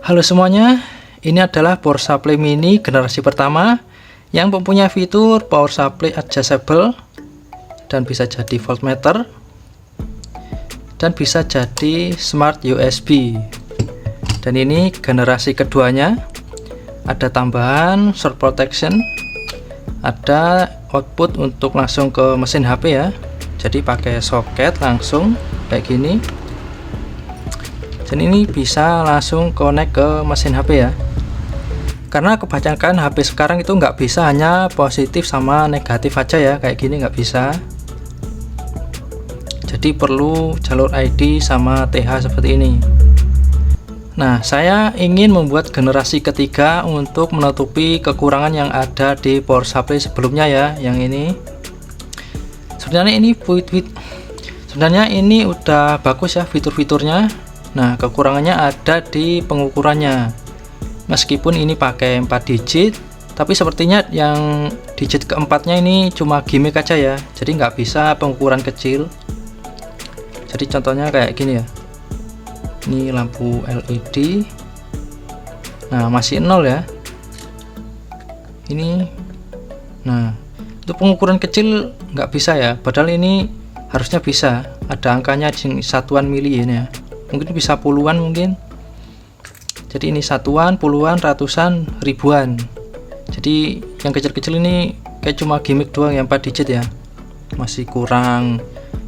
Halo semuanya, ini adalah power supply mini generasi pertama yang mempunyai fitur power supply adjustable dan bisa jadi voltmeter dan bisa jadi smart USB. Dan ini generasi keduanya, ada tambahan short protection, ada output untuk langsung ke mesin HP ya, jadi pakai soket langsung kayak gini. Dan ini bisa langsung connect ke mesin HP ya, karena kebanyakan HP sekarang itu nggak bisa hanya positif sama negatif aja ya, kayak gini nggak bisa, jadi perlu jalur ID sama TH seperti ini. Nah, saya ingin membuat generasi ketiga untuk menutupi kekurangan yang ada di power supply sebelumnya ya, yang ini. Sebenarnya ini udah bagus ya fitur-fiturnya. Nah, kekurangannya ada di pengukurannya. Meskipun ini pakai 4 digit, tapi sepertinya yang digit keempatnya ini cuma gimmick aja ya, jadi nggak bisa pengukuran kecil. Jadi contohnya kayak gini ya, ini lampu LED, nah masih 0 ya ini. Nah, untuk pengukuran kecil nggak bisa ya, padahal ini harusnya bisa, ada angkanya di satuan mili ini ya, mungkin bisa puluhan mungkin. Jadi ini satuan, puluhan, ratusan, ribuan. Jadi yang kecil-kecil ini kayak cuma gimmick doang yang 4 digit ya, masih kurang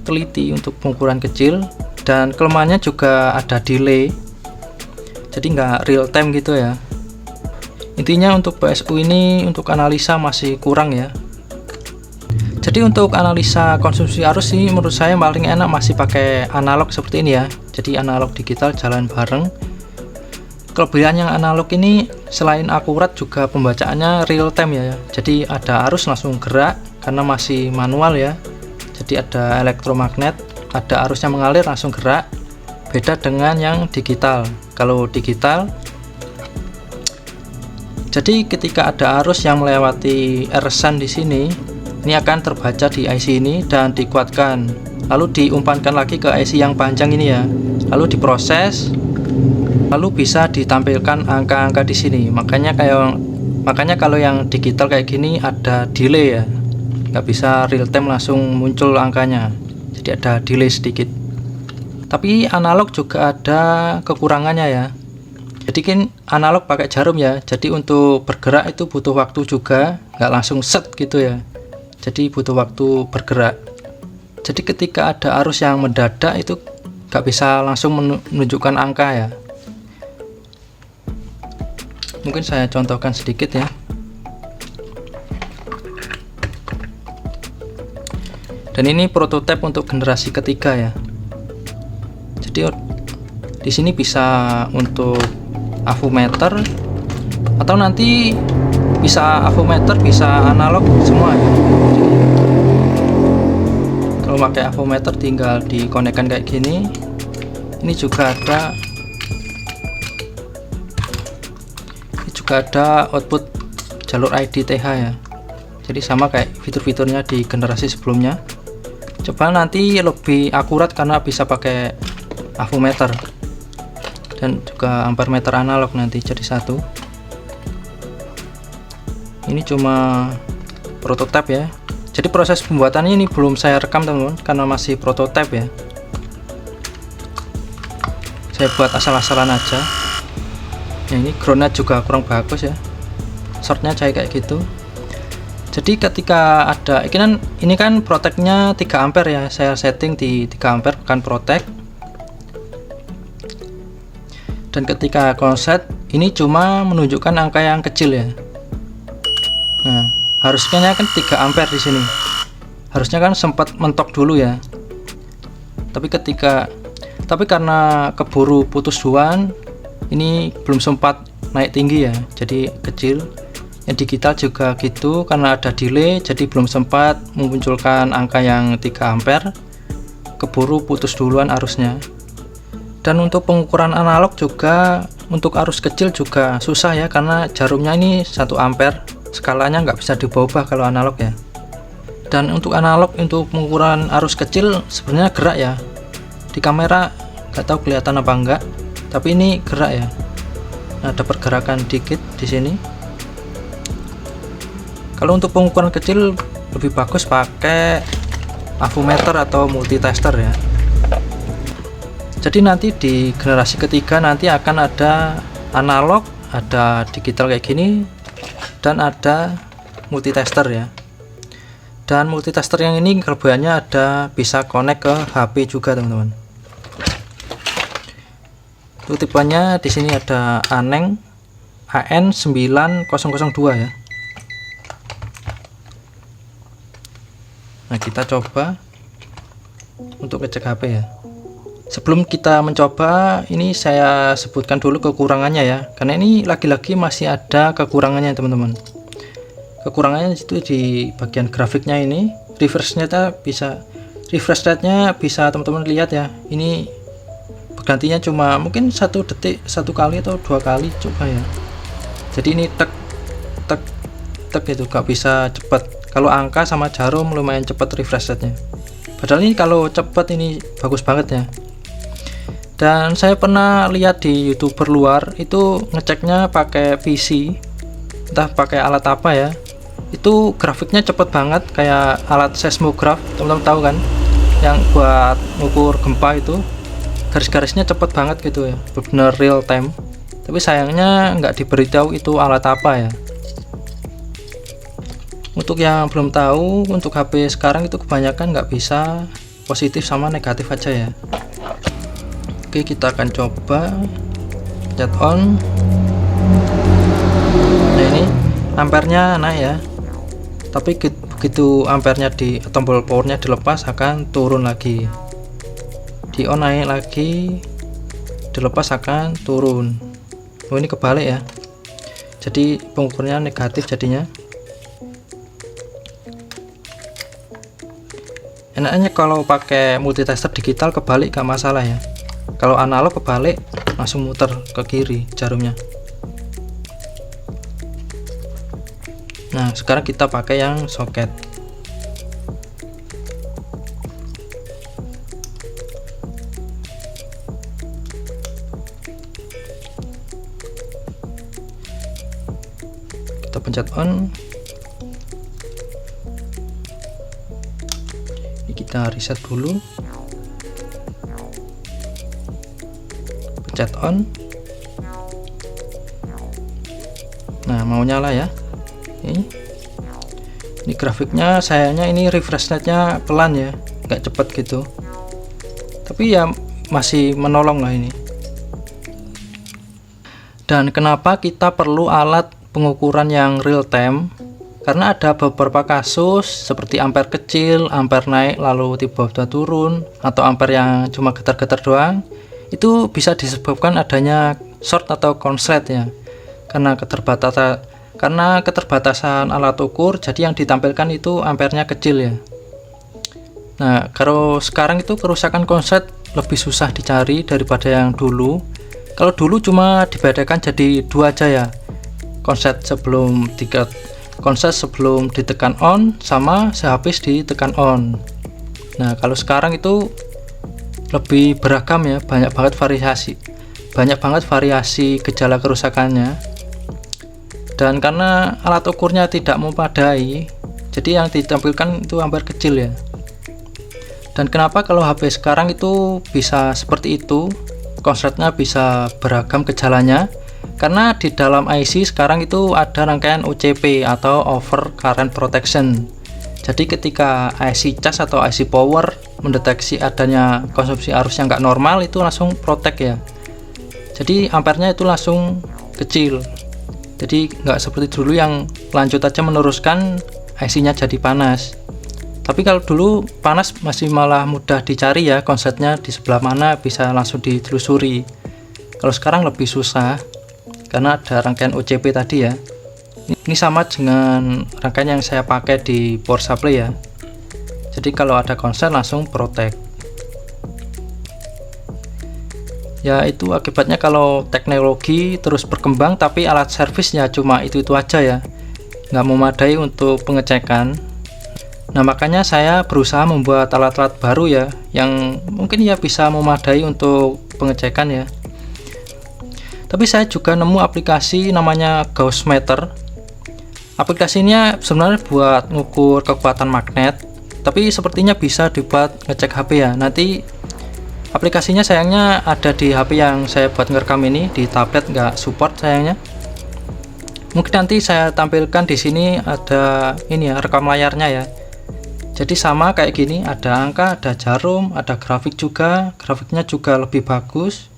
teliti untuk pengukuran kecil. Dan kelemahannya juga ada delay, jadi nggak real time gitu ya. Intinya untuk PSU ini untuk analisa masih kurang ya. Jadi untuk analisa konsumsi arus sih menurut saya paling enak masih pakai analog seperti ini ya, jadi analog digital jalan bareng. Kelebihan yang analog ini selain akurat juga pembacaannya real time ya, jadi ada arus langsung gerak karena masih manual ya, jadi ada elektromagnet, ada arusnya mengalir langsung gerak. Beda dengan yang digital. Kalau digital, jadi ketika ada arus yang melewati RSan di sini, ini akan terbaca di IC ini dan dikuatkan, lalu diumpankan lagi ke IC yang panjang ini ya, lalu diproses, lalu bisa ditampilkan angka-angka di sini. Makanya kalau yang digital kayak gini ada delay ya, nggak bisa real time langsung muncul angkanya, jadi ada delay sedikit. Tapi analog juga ada kekurangannya ya, jadi kan analog pakai jarum ya, jadi untuk bergerak itu butuh waktu juga, nggak langsung set gitu ya, jadi butuh waktu bergerak. Jadi ketika ada arus yang mendadak itu nggak bisa langsung menunjukkan angka ya. Mungkin saya contohkan sedikit ya. Dan ini prototipe untuk generasi ketiga ya. Jadi di sini bisa untuk avometer, atau nanti bisa avometer bisa analog semua ya. Kalau pakai avometer tinggal dikonekkan kayak gini. Ini juga ada output jalur ID TH ya, jadi sama kayak fitur-fiturnya di generasi sebelumnya. Coba nanti lebih akurat karena bisa pakai avometer dan juga ampermeter analog nanti jadi satu. Ini cuma prototipe ya, jadi proses pembuatannya ini belum saya rekam teman-teman karena masih prototipe ya, saya buat asal-asalan aja ya. Ini groundnya juga kurang bagus ya, shortnya kayak gitu. Jadi ketika ada ini kan protectnya 3 ampere ya, saya setting di 3 ampere bukan protect. Dan ketika konset ini cuma menunjukkan angka yang kecil ya. Nah, harusnya kan 3 ampere di sini, harusnya kan sempat mentok dulu ya, tapi karena keburu putus duaan ini belum sempat naik tinggi ya, jadi kecil. Yang digital juga gitu, karena ada delay jadi belum sempat memunculkan angka yang 3 ampere, keburu putus duluan arusnya. Dan untuk pengukuran analog juga untuk arus kecil juga susah ya, karena jarumnya ini 1 ampere, skalanya nggak bisa diubah kalau analog ya. Dan untuk analog untuk pengukuran arus kecil sebenarnya gerak ya, di kamera nggak tahu kelihatan apa enggak, tapi ini gerak ya. ada pergerakan dikit di sini. Kalau untuk pengukuran kecil lebih bagus pakai avometer atau multitester ya. Jadi nanti di generasi ketiga nanti akan ada analog, ada digital kayak gini, dan ada multitester ya. Dan multitester yang ini kelebihannya ada bisa connect ke HP juga teman-teman. Itu tipenya di sini ada Aneng AN9002 ya. Nah, kita coba untuk ngecek HP ya. Sebelum kita mencoba, ini saya sebutkan dulu kekurangannya ya, karena ini lagi-lagi masih ada kekurangannya teman-teman. Kekurangannya itu di bagian grafiknya ini, refresh rate-nya bisa teman-teman lihat ya. Ini bergantinya cuma mungkin 1 detik 1 kali atau 2 kali coba ya. Jadi ini tek tek tek itu gak bisa cepat. Kalau angka sama jarum lumayan cepat refresh rate-nya. Padahal ini kalau cepat ini bagus banget ya. Dan saya pernah lihat di YouTuber luar itu ngeceknya pakai PC, entah pakai alat apa ya. Itu grafiknya cepet banget kayak alat seismograf, teman-teman tahu kan? Yang buat ngukur gempa itu garis-garisnya cepet banget gitu ya, benar real time. Tapi sayangnya nggak diberitahu itu alat apa ya. Untuk yang belum tahu, untuk HP sekarang itu kebanyakan nggak bisa positif sama negatif aja ya. Oke, kita akan coba pencet on. Nah, ini ampernya naik ya, tapi begitu ampernya di tombol powernya dilepas akan turun lagi, di on naik lagi, dilepas akan turun. Oh, ini kebalik ya, jadi pengukurnya negatif jadinya. Enaknya kalau pakai multitester digital kebalik gak masalah ya. Kalau analog kebalik langsung muter ke kiri jarumnya. Nah, sekarang kita pakai yang soket. Kita pencet on. Ini kita reset dulu. Pencet on. Nah, mau nyala ya. Ini grafiknya sayangnya ini refresh rate-nya pelan ya, nggak cepet gitu. Tapi ya masih menolong lah ini. Dan kenapa kita perlu alat pengukuran yang real time? Karena ada beberapa kasus seperti ampere kecil, ampere naik lalu tiba-tiba turun, atau ampere yang cuma getar-getar doang. Itu bisa disebabkan adanya short atau konslet ya, karena keterbatasan alat ukur, jadi yang ditampilkan itu ampernya kecil ya. Nah, kalau sekarang itu kerusakan konslet lebih susah dicari daripada yang dulu. Kalau dulu cuma dibedakan jadi 2 aja ya, konslet sebelum ditekan on sama sehabis ditekan on. Nah, kalau sekarang itu lebih beragam ya, banyak banget variasi gejala kerusakannya. Dan karena alat ukurnya tidak memadai, jadi yang ditampilkan itu ampere kecil ya. Dan kenapa kalau HP sekarang itu bisa seperti itu, konsletnya bisa beragam gejalanya? Karena di dalam IC sekarang itu ada rangkaian OCP atau Over Current Protection. Jadi ketika IC cas atau IC power mendeteksi adanya konsumsi arus yang nggak normal, itu langsung protect ya. Jadi ampernya itu langsung kecil. Jadi nggak seperti dulu yang lanjut aja meneruskan IC-nya jadi panas. Tapi kalau dulu panas masih malah mudah dicari ya, konsletnya di sebelah mana bisa langsung ditelusuri. Kalau sekarang lebih susah karena ada rangkaian OCP tadi ya. Ini sama dengan rangkaian yang saya pakai di power supply ya. Jadi kalau ada konslet langsung protect. Ya, itu akibatnya kalau teknologi terus berkembang tapi alat servisnya cuma itu aja ya, nggak memadai untuk pengecekan. Nah, makanya saya berusaha membuat alat-alat baru ya, yang mungkin ya bisa memadai untuk pengecekan ya. Tapi saya juga nemu aplikasi namanya Gaussmeter. Aplikasinya sebenarnya buat ngukur kekuatan magnet, tapi sepertinya bisa dibuat ngecek HP ya. Nanti aplikasinya sayangnya ada di HP yang saya buat ngerekam ini, di tablet nggak support sayangnya. Mungkin nanti saya tampilkan di sini, ada ini ya, rekam layarnya ya. Jadi sama kayak gini, ada angka, ada jarum, ada grafik juga. Grafiknya juga lebih bagus.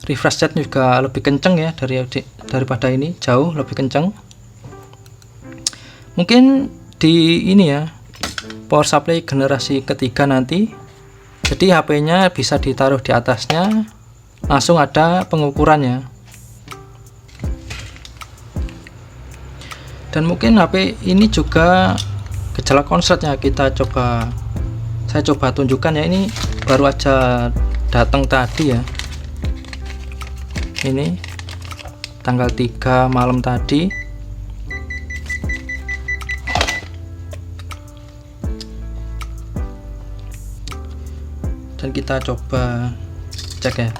Refresh rate juga lebih kenceng ya daripada ini, jauh lebih kenceng. Mungkin di ini ya, power supply generasi ketiga nanti, jadi HP-nya bisa ditaruh di atasnya, langsung ada pengukurannya. Dan mungkin HP ini juga gejala konsletnya saya coba tunjukkan ya. Ini baru aja datang tadi ya, ini tanggal 3 malam tadi. Dan kita coba cek ya,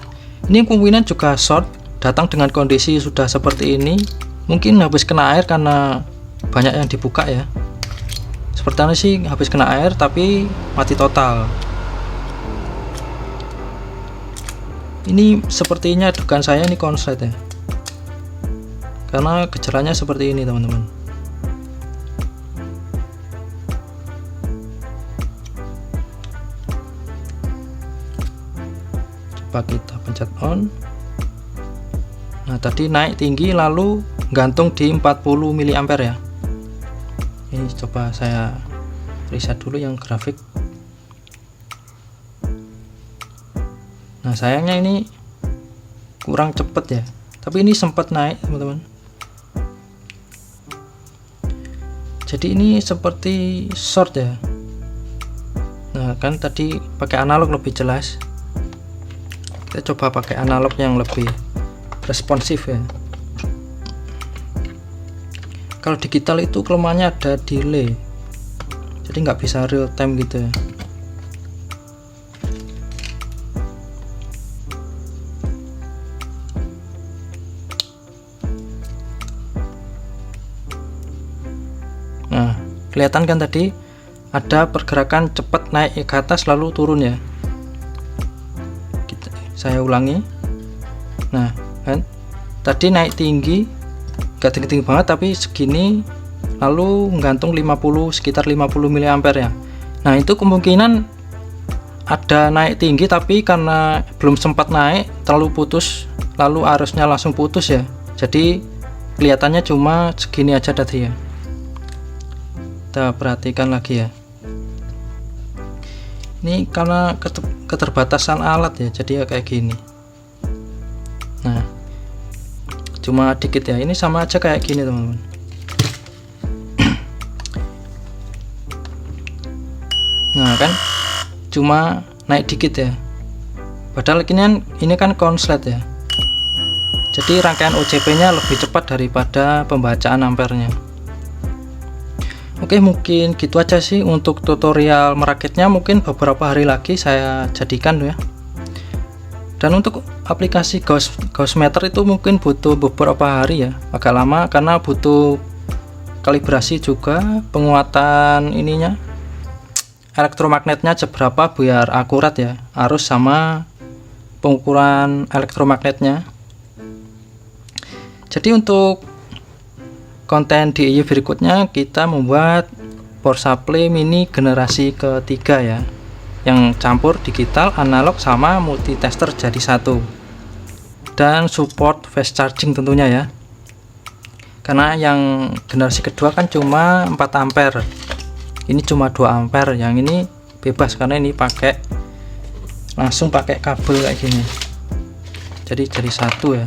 ini kemungkinan juga short, datang dengan kondisi sudah seperti ini. Mungkin habis kena air karena banyak yang dibuka ya. Sepertinya sih habis kena air tapi mati total. Ini sepertinya dugaan saya ini konslet ya, karena gejalanya seperti ini teman-teman. Coba kita pencet on. Nah tadi naik tinggi lalu gantung di 40 mA ya. Ini coba saya reset dulu yang grafik. Nah sayangnya ini kurang cepet ya, tapi ini sempat naik teman-teman. Jadi ini seperti short ya. Nah kan tadi pakai analog lebih jelas, kita coba pakai analog yang lebih responsif ya. Kalau digital itu kelemahannya ada delay, jadi nggak bisa real time gitu ya. Nah kelihatan kan tadi ada pergerakan cepat naik ke atas lalu turun ya. Saya ulangi. Nah kan tadi naik tinggi, gak tinggi-tinggi banget tapi segini, lalu menggantung sekitar 50 mA ya. Nah itu kemungkinan ada naik tinggi tapi karena belum sempat naik terlalu putus, lalu arusnya langsung putus ya, jadi kelihatannya cuma segini aja tadi ya. Kita perhatikan lagi ya, ini karena keterbatasan alat ya, jadi ya kayak gini. Nah cuma dikit ya, ini sama aja kayak gini teman-teman. Nah kan cuma naik dikit ya, padahal ini kan konslet ya, jadi rangkaian OCP nya lebih cepat daripada pembacaan ampernya. Oke mungkin gitu aja sih untuk tutorial merakitnya, mungkin beberapa hari lagi saya jadikan ya. Dan untuk aplikasi Gaussmeter itu mungkin butuh beberapa hari ya, agak lama karena butuh kalibrasi juga, penguatan ininya, elektromagnetnya seberapa biar akurat ya, arus sama pengukuran elektromagnetnya. Jadi untuk konten di berikutnya kita membuat power supply mini generasi ketiga ya, yang campur digital, analog sama multitester jadi satu, dan support fast charging tentunya ya, karena yang generasi kedua kan cuma 4 ampere, ini cuma 2 ampere, yang ini bebas karena ini langsung pakai kabel kayak gini, jadi satu ya.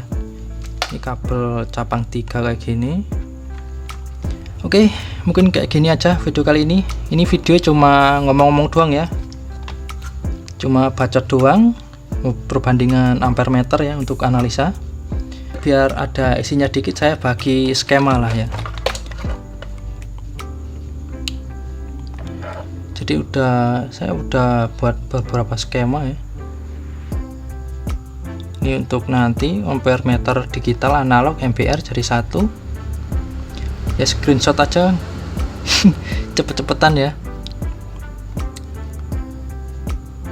Ini kabel cabang 3 kayak gini. Oke mungkin kayak gini aja video kali ini. Ini video cuma ngomong-ngomong doang ya, cuma bacot doang, perbandingan ampere meter ya untuk analisa. Biar ada isinya dikit saya bagi skema lah ya. Jadi saya udah buat beberapa skema ya. Ini untuk nanti ampere meter digital analog MBR jadi satu ya, screenshot aja cepet-cepetan ya.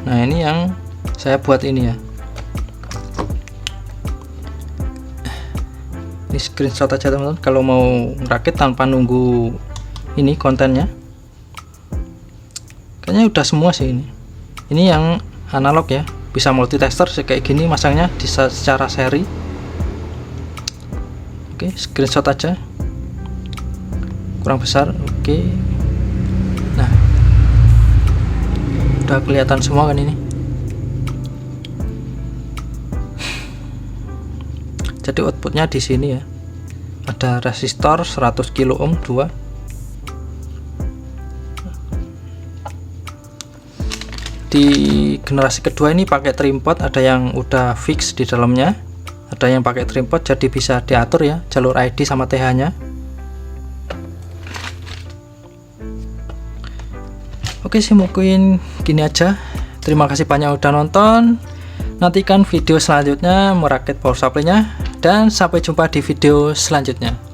Nah ini yang saya buat ini ya, ini screenshot aja teman-teman kalau mau ngerakit tanpa nunggu ini kontennya. Kayaknya udah semua sih ini yang analog ya, bisa multitexter kayak gini masangnya bisa secara seri. Oke, screenshot aja, kurang besar. Oke, nah udah kelihatan semua kan ini. Jadi outputnya di sini ya, ada resistor 100 kilo ohm 2. Di generasi kedua ini pakai trimpot, ada yang udah fix di dalamnya, ada yang pakai trimpot jadi bisa diatur ya jalur ID sama TH nya. Oke sih, mungkin gini aja. Terima kasih banyak udah nonton. Nantikan video selanjutnya merakit power supply nya, dan sampai jumpa di video selanjutnya.